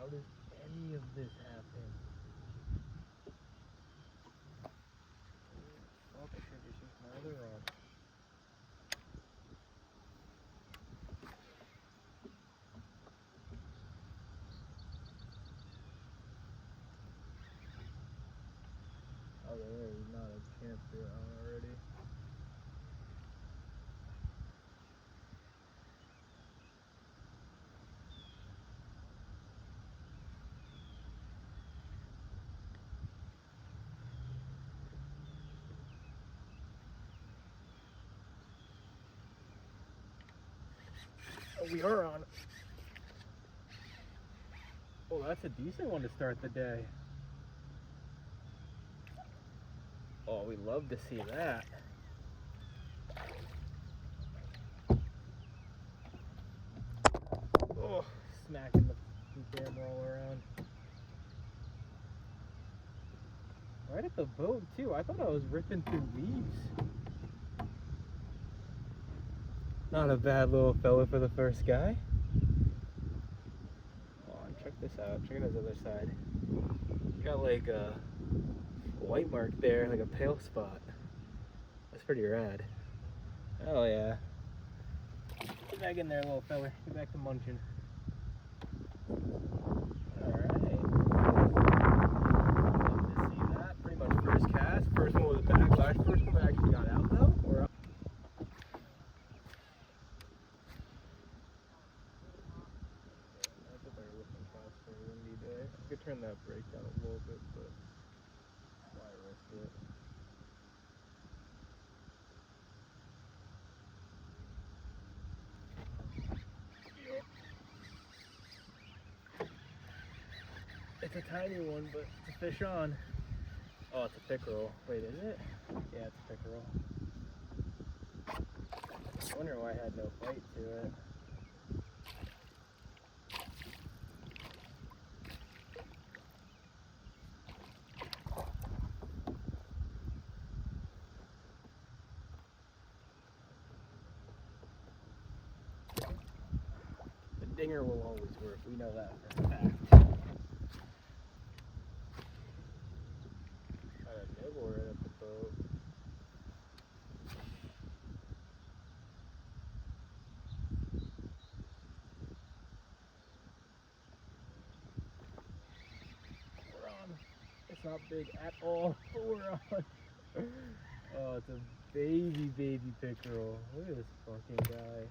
How does any of this happen? Oh, shit, this is my other rod. Oh, there is not a chance to get on already. Oh, we are on. Oh, that's a decent one to start the day. Oh, we love to see that. Oh, smacking the camera all around. Right at the boat, too. I thought I was ripping through leaves. Not a bad little fella for the first guy. Oh, and check this out. Check out his other side. Got like a white mark there, like a pale spot. That's pretty rad. Oh yeah. Get back in there, little fella. Get back to munching. Alright. Love to see that. Pretty much first cast. First one was a backlash. First one that actually got out though. We're up. That's a better looking cast for a windy day. I could turn that brake down a little bit, but why risk it? It's a tiny one, but it's a fish on. Oh, it's a pickerel. Wait, is it? Yeah, it's a pickerel. I wonder why I had no bite to it. The dinger will always work. We know that for a fact. Got a nibble right at the boat. We're on. It's not big at all, but we're on. Oh, it's a baby pickerel. Look at this fucking guy.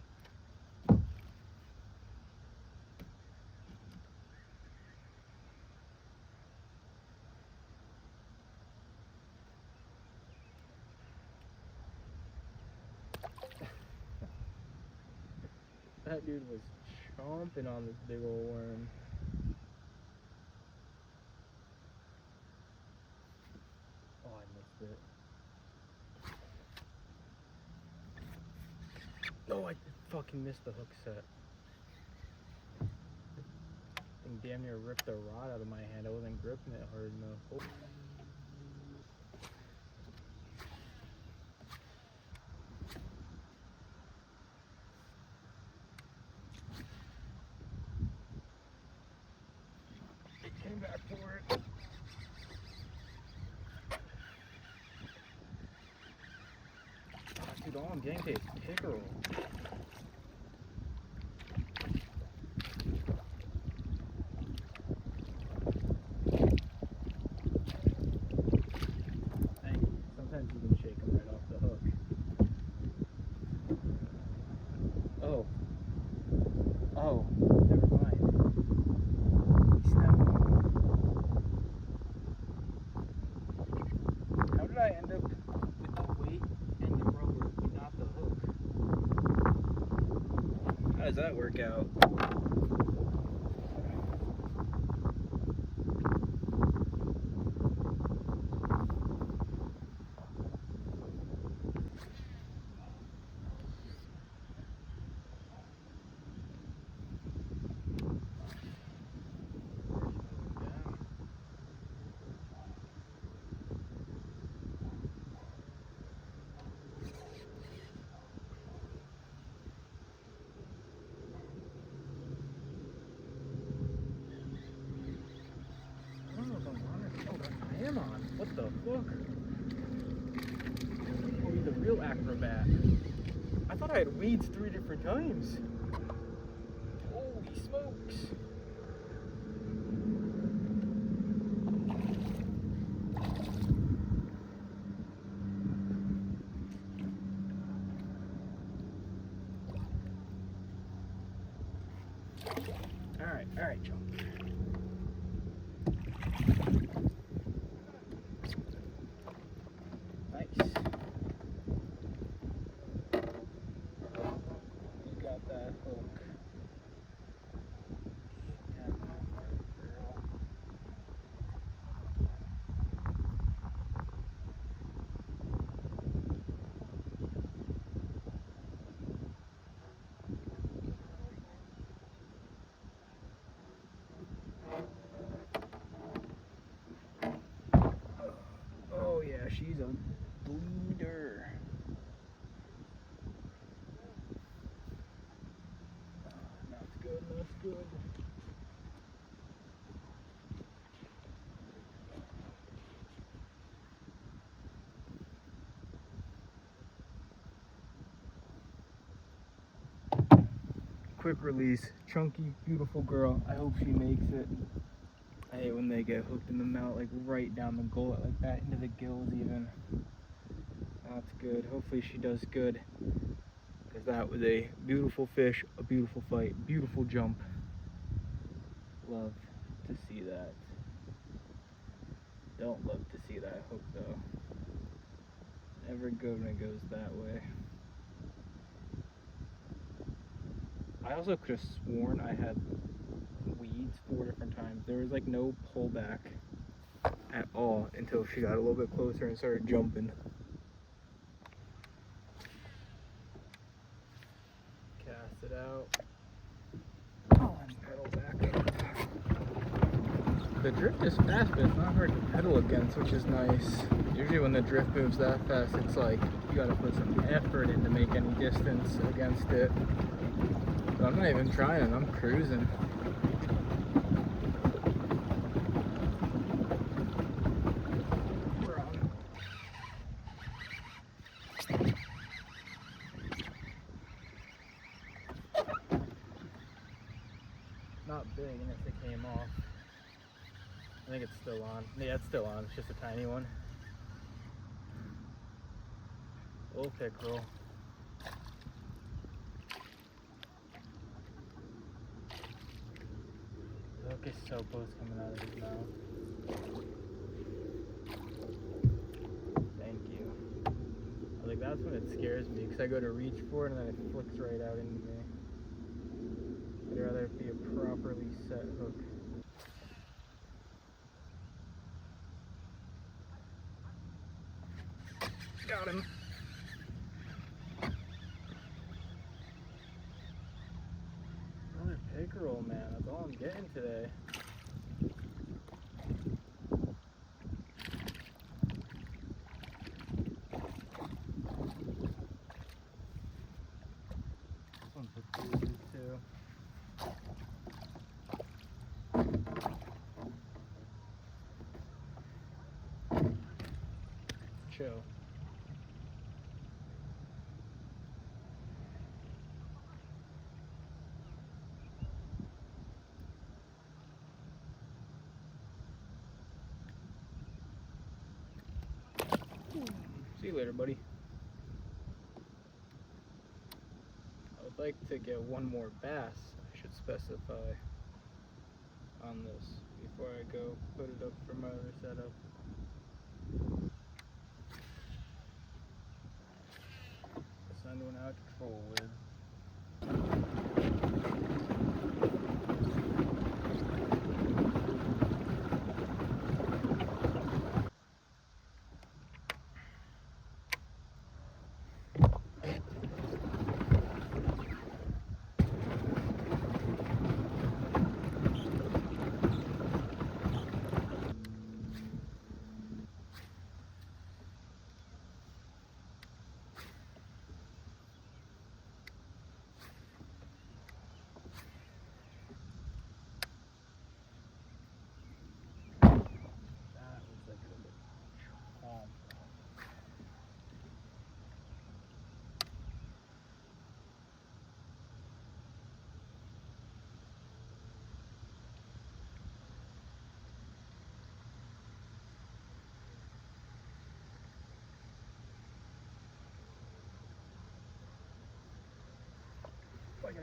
That dude was chomping on this big old worm. Oh, I missed it. No, I fucking missed the hook set. Thing damn near ripped the rod out of my hand. I wasn't gripping it hard enough. Oh. It came back for it. Oh, dude, all I'm getting today is pickerel. Sometimes you can shake them right off the hook. Oh. Oh, never mind. He snapped. How did I end up with the weight and the rubber, but not the hook? How does that work out? on. What the fuck? Oh, he's a real acrobat. I thought I had weeds 3 different times. Holy smokes. All right, Joe. Nice. You got that hook. Get that girl. Oh yeah, she's a bleeder. That's good, that's good. Quick release, chunky, beautiful girl. I hope she makes it. I hate when they get hooked in the mouth, like right down the gullet, like that, into the gills even. That's good. Hopefully she does good. Because that was a beautiful fish, a beautiful fight, beautiful jump. Love to see that. Don't love to see that hook though. Never good when it goes that way. I also could have sworn I had weeds 4 different times. There was like no pullback at all until she got a little bit closer and started jumping. Cast it out. Oh, and pedal back up. The drift is fast, but it's not hard to pedal against, which is nice. Usually when the drift moves that fast, it's like you gotta put some effort in to make any distance against it. But I'm not even trying, I'm cruising. Not big unless it came off. I think it's still on. Yeah, it's still on. It's just a tiny one. Little pickerel. The hook is so close coming out of his mouth. Thank you. I was like, that's when it scares me, because I go to reach for it and then it flicks right out into me. I'd rather it be a properly set hook. Got him. Another pickerel, man. That's all I'm getting today. This one's a doozy too. Chill. See you later, buddy. I would like to get one more bass. I should specify on this before I go put it up for my other setup. Send one out to troll with.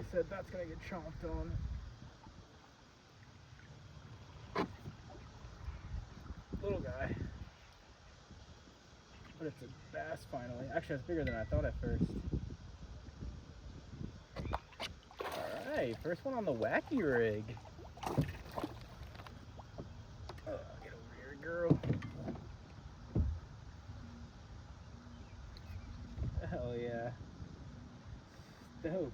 I said that's gonna get chomped on. Little guy. But it's a bass finally. Actually, it's bigger than I thought at first. Alright, first one on the wacky rig. Get over here, girl. Hell yeah. Stoked.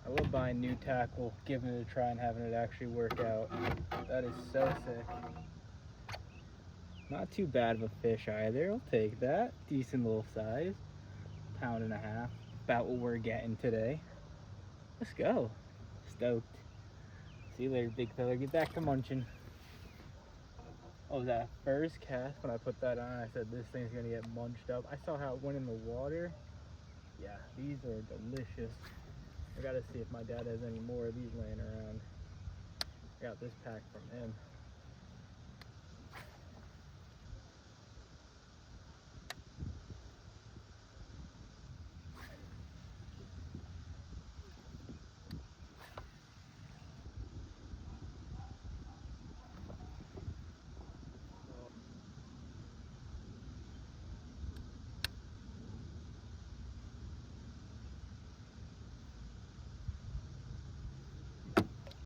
I love buying new tackle, giving it a try and having it actually work out. That is so sick. Not too bad of a fish either. I'll take that. Decent little size. 1.5 pounds. About what we're getting today. Let's go. Stoked. See you later, big fella. Get back to munching. Oh, that first cast, when I put that on, I said this thing's gonna get munched up. I saw how it went in the water. Yeah, these are delicious. I gotta see if my dad has any more of these laying around. I got this pack from him.